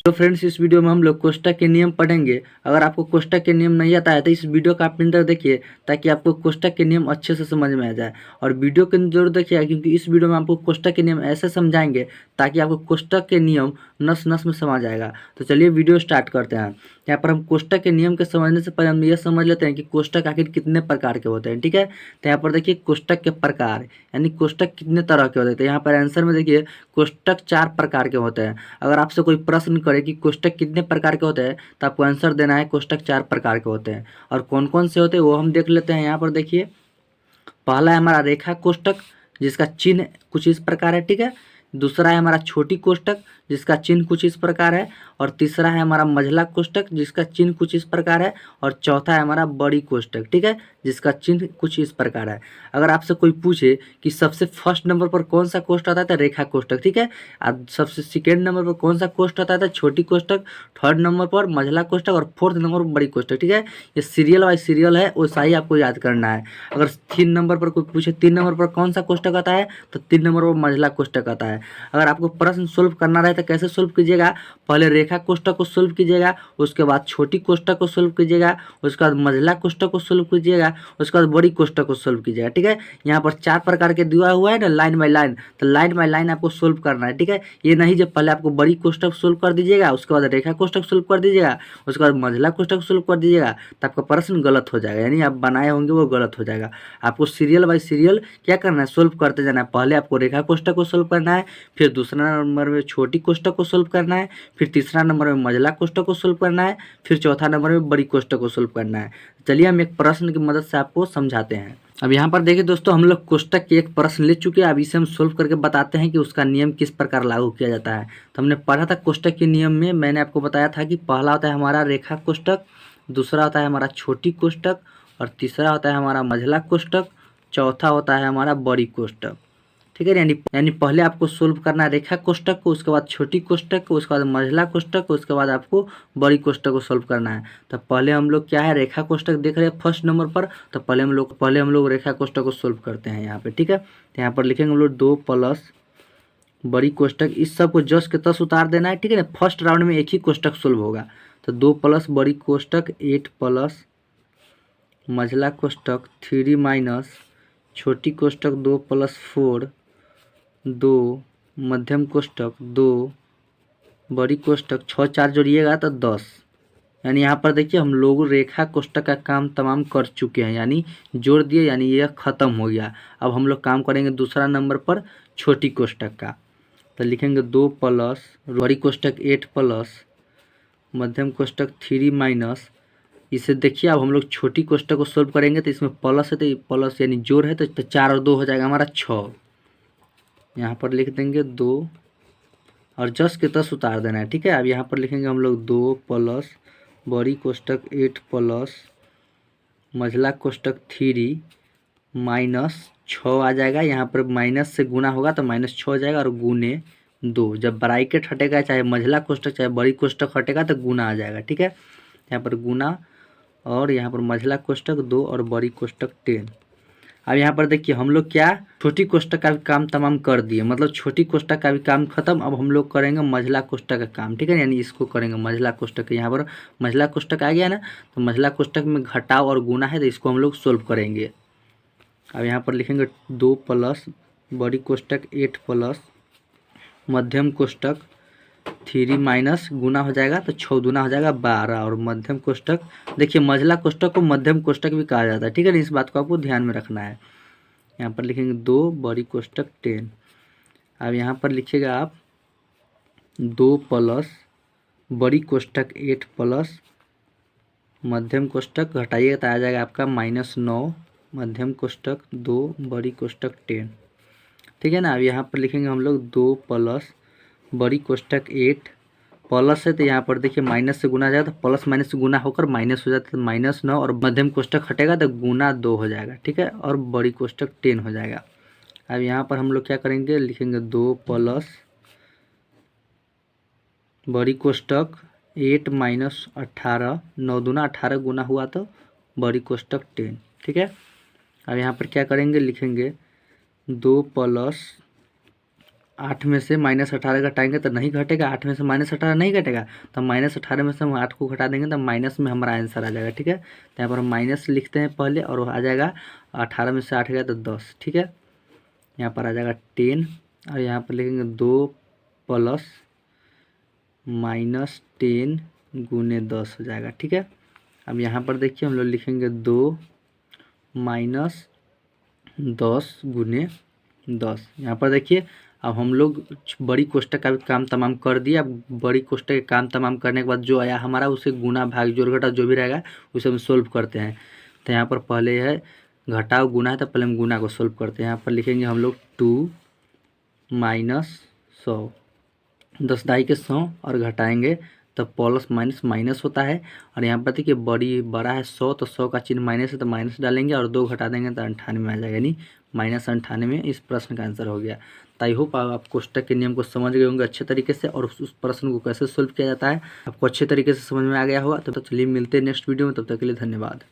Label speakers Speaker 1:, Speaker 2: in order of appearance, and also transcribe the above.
Speaker 1: तो फ्रेंड्स, इस वीडियो में हम लोग कोष्टक के नियम पढ़ेंगे। अगर आपको कोष्टक के नियम नहीं आता है तो इस वीडियो का आप एंड तक देखिए, ताकि आपको कोष्टक के नियम अच्छे से समझ में आ जाए। और वीडियो को जरूर देखिएगा, क्योंकि इस वीडियो में आपको कोष्टक के नियम ऐसे समझाएंगे ताकि आपको कोष्टक के नियम नस नस में समझ आएगा। तो चलिए वीडियो स्टार्ट करते हैं। यहाँ पर हम कोष्टक के नियम के समझने से पहले हम ये समझ लेते हैं कि कोष्टक आखिर कितने प्रकार के होते हैं। ठीक है, तो यहाँ पर देखिए कोष्टक के प्रकार, यानी कोष्टक कितने तरह के होते हैं। तो यहाँ पर आंसर में देखिए कोष्टक 4 प्रकार के होते हैं। अगर आपसे कोई प्रश्न करे कि कोष्टक कितने प्रकार के होते हैं, तो आपको आंसर देना है कोष्टक 4 प्रकार के होते हैं। और कौन कौन से होते हैं वो हम देख लेते हैं। यहाँ पर देखिए, पहला है हमारा रेखा कोष्टक, जिसका चिन्ह कुछ इस प्रकार है। ठीक है, दूसरा है हमारा छोटी कोष्टक, जिसका चिन्ह कुछ इस प्रकार है। और तीसरा है हमारा मझला कोष्टक, जिसका चिन्ह कुछ इस प्रकार है। और चौथा है हमारा बड़ी कोष्टक, ठीक है, जिसका चिन्ह कुछ इस प्रकार है। अगर आपसे कोई पूछे कि सबसे फर्स्ट नंबर पर कौन सा कोष्टक आता है, तो रेखा कोष्टक। ठीक है, और सबसे सेकेंड नंबर पर कौन सा कोष्टक आता है, तो छोटी कोष्टक। थर्ड नंबर पर मझला कोष्टक और फोर्थ नंबर पर बड़ी कोष्टक। ठीक है, ये सीरियल वाइज सीरियल है, वैसा ही आपको याद करना है। अगर 3 नंबर पर कोई पूछे 3 नंबर पर कौन सा कोष्टक आता है, तो 3 नंबर पर मझला कोष्टक आता है। अगर आपको प्रश्न सोल्व करना रहे तो कैसे सोल्व कीजिएगा, पहले रेखा कोष्टक को सोल्व कीजिएगा, उसके बाद छोटी कोष्टक को सोल्व कीजिएगा, उसके बाद मझला कोष्टक को सोल्व कीजिएगा, उसके बाद बड़ी कोष्टक को सोल्व कीजिएगा। ठीक है, यहाँ पर 4 प्रकार के दिया हुआ है ना, लाइन बाय लाइन, तो लाइन बाय लाइन आपको सोल्व करना है। ठीक है, ये नहीं जब पहले आपको बड़ी कोष्टक सोल्व कर दीजिएगा, उसके बाद रेखा कोष्टक सोल्व कर दीजिएगा, उसके बाद मझला कोष्टक सोल्व कर दीजिएगा, तो आपका प्रश्न गलत हो जाएगा, यानी आप बनाए होंगे वो गलत हो जाएगा। आपको सीरियल बाय सीरियल क्या करना है, सोल्व करते जाना है। पहले आपको रेखा कोष्टक को सोल्व करना है, फिर दूसरा नंबर में छोटी कोष्टक को सोल्व करना है, फिर तीसरा नंबर में मझला कोष्टक को सोल्व करना है, फिर चौथा नंबर में बड़ी कोष्टक को सोल्व करना है। चलिए हम एक प्रश्न की मदद से आपको समझाते हैं। अब यहाँ पर देखिए दोस्तों, हम लोग कोष्टक के एक प्रश्न ले चुके हैं। अब इसे हम सोल्व करके बताते हैं कि उसका नियम किस प्रकार लागू किया जाता है। तो हमने पढ़ा था कोष्टक के नियम में, मैंने आपको बताया था कि पहला होता है हमारा रेखा कोष्टक, दूसरा होता है हमारा छोटी कोष्टक, और तीसरा होता है हमारा मझला कोष्टक, चौथा होता है हमारा बड़ी कोष्टक। ठीक है, यानी पहले आपको सोल्व करना है रेखा कोष्टक को, उसके बाद छोटी कोष्टक को, उसके बाद मझला कोष्टक को, उसके बाद आपको बड़ी कोष्टक को सोल्व करना है। तो पहले हम लोग क्या है, रेखा कोष्टक देख रहे हैं फर्स्ट नंबर पर, तो पहले हम लोग रेखा कोष्टक को सोल्व करते हैं यहाँ पे। ठीक है, तो यहाँ पर लिखेंगे हम लोग 2 प्लस बड़ी कोष्टक, इस सब को जस के तस उतार देना है। ठीक है ना, फर्स्ट राउंड में एक ही कोष्टक सोल्व होगा। तो 2 प्लस बड़ी कोष्टक 8 प्लस मझला कोष्टक 3 माइनस छोटी कोष्टक 2 प्लस 4 2 मध्यम कोष्टक 2 बड़ी कोष्टक 6 4 जोड़िएगा तो 10। यानी यहाँ पर देखिए हम लोग रेखा कोष्टक का काम तमाम कर चुके हैं, यानी जोड़ दिए, यानी यह खत्म हो गया। अब हम लोग काम करेंगे दूसरा नंबर पर छोटी कोष्टक का। तो लिखेंगे 2 प्लस बड़ी कोष्टक 8 प्लस मध्यम कोष्टक 3 माइनस, इसे देखिए अब हम लोग छोटी कोष्टक को सोल्व करेंगे, तो इसमें प्लस है तो प्लस यानी जोड़ है, तो 4 और 2 हो जाएगा हमारा 6। यहाँ पर लिख देंगे 2 और जस के तस उतार देना है। ठीक है, अब यहाँ पर लिखेंगे हम लोग 2 प्लस बड़ी कोष्टक 8 प्लस मझला कोष्टक 3 माइनस 6 आ जाएगा। यहाँ पर माइनस से गुना होगा तो -6 हो जाएगा, और गुने 2, जब ब्रैकेट हटेगा चाहे मझला कोष्टक चाहे बड़ी कोष्टक हटेगा तो गुना आ जाएगा। ठीक है, यहाँ पर गुना, और यहाँ पर मझला कोष्टक 2 और बड़ी कोष्टक 10। अब यहाँ पर देखिए हम लोग क्या, छोटी कोष्टक का भी काम तमाम कर दिए, मतलब छोटी कोष्टक का भी काम खत्म। अब हम लोग करेंगे मझला कोष्टक का काम। ठीक है, यानी इसको करेंगे मझला कोष्टक। यहाँ पर मझला कोष्टक आ गया ना, तो मझला कोष्टक में घटाव और गुना है, तो इसको हम लोग सोल्व करेंगे। अब यहाँ पर लिखेंगे 2 प्लस बड़ी कोष्टक 8 प्लस मध्यम कोष्टक 3 माइनस गुना हो जाएगा तो 6 दूना हो जाएगा 12, और मध्यम कोष्टक, देखिए मझला कोष्टक को मध्यम कोष्टक भी कहा जाता है। ठीक है ना, इस बात को आपको ध्यान में रखना है। यहाँ पर लिखेंगे 2 बड़ी कोष्टक 10। अब यहाँ पर लिखिएगा आप 2 प्लस बड़ी कोष्टक 8 प्लस मध्यम कोष्टक, घटाइएगा तो आ जाएगा आपका -9 मध्यम कोष्टक 2 बड़ी कोष्टक 10। ठीक है ना, अब यहाँ पर लिखेंगे हम लोग 2 प्लस बड़ी कोष्टक 8 प्लस है, तो यहाँ पर देखिए माइनस से गुना जाएगा, तो प्लस माइनस से गुना होकर माइनस हो जाता है, तो -9, और मध्यम कोष्टक हटेगा तो गुना 2 हो जाएगा। ठीक है, और बड़ी कोष्टक 10 हो जाएगा। अब यहाँ पर हम लोग क्या करेंगे, लिखेंगे 2 प्लस बड़ी कोष्टक 8 माइनस 18, 9 दूना 18 गुना हुआ तो बड़ी कोष्टक 10। ठीक है, अब यहाँ पर क्या करेंगे, लिखेंगे 2 प्लस 8 में से -18 घटाएंगे तो नहीं घटेगा, 8 में से -18 नहीं घटेगा, तो -18 में से हम 8 को घटा देंगे तो माइनस में हमारा आंसर आ जाएगा। ठीक है, तो यहाँ पर हम माइनस लिखते हैं पहले और आ जाएगा 18 में से 8 गया तो 10। ठीक है, यहाँ पर आ जाएगा 10 और यहाँ पर लिखेंगे 2 प्लस -10 गुने 10 हो जाएगा। ठीक है, अब यहाँ पर देखिए हम लोग लिखेंगे 2 माइनस 10 गुने 10। यहाँ पर देखिए अब हम लोग बड़ी कोष्टक का भी काम तमाम कर दिया। अब बड़ी कोष्टक के काम तमाम करने के बाद जो आया हमारा उसे गुना भाग जोड़ घटा जो भी रहेगा उसे हम सोल्व करते हैं। तो यहाँ पर पहले है घटाओ गुना है तो पहले हम गुना को सोल्व करते हैं। यहाँ पर लिखेंगे हम लोग 2 माइनस 100, 10 दाई के 100 और घटाएंगे तो प्लस माइनस माइनस होता है। और यहाँ पर देखिए बड़ा है 100 तो 100 का चिन्ह माइनस है तो माइनस डालेंगे और 2 घटा देंगे तो 98 आ जाएगा, यानी -98 इस प्रश्न का आंसर हो गया। तो आई होप आप कोष्टक के नियम को समझ गए होंगे अच्छे तरीके से और उस प्रश्न को कैसे सोल्व किया जाता है आपको अच्छे तरीके से समझ में आ गया होगा। तब तक चलिए मिलते हैं नेक्स्ट वीडियो में, तब तक के लिए धन्यवाद।